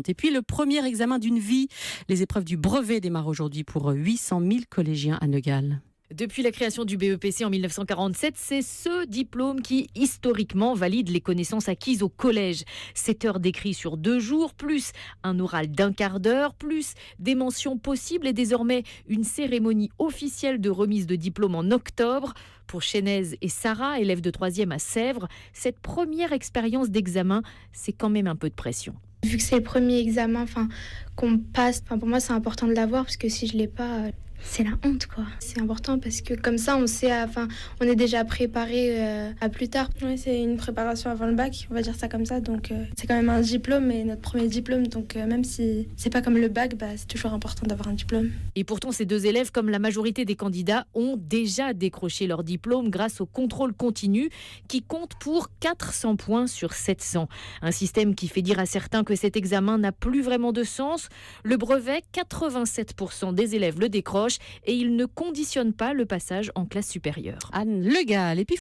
Et puis le premier examen d'une vie, les épreuves du brevet démarrent aujourd'hui pour 800 000 collégiens à Neugal. Depuis la création du BEPC en 1947, c'est ce diplôme qui, historiquement, valide les connaissances acquises au collège. 7 heures d'écrit sur 2 jours, plus un oral d'un quart d'heure, plus des mentions possibles et désormais une cérémonie officielle de remise de diplôme en octobre. Pour Chénèse et Sarah, élèves de 3e à Sèvres, cette première expérience d'examen, c'est quand même un peu de pression. Vu que c'est le premier examen qu'on passe, pour moi c'est important de l'avoir parce que si je ne l'ai pas, c'est la honte quoi. C'est important parce que comme ça on sait, on est déjà préparé à plus tard. Oui, c'est une préparation avant le bac, on va dire ça comme ça. Donc c'est quand même un diplôme et notre premier diplôme. Donc même si c'est pas comme le bac, c'est toujours important d'avoir un diplôme. Et pourtant ces 2 élèves, comme la majorité des candidats, ont déjà décroché leur diplôme grâce au contrôle continu qui compte pour 400 points sur 700. Un système qui fait dire à certains que cet examen n'a plus vraiment de sens. Le brevet, 87% des élèves le décrochent et il ne conditionne pas le passage en classe supérieure. Anne Le Gall. Et puis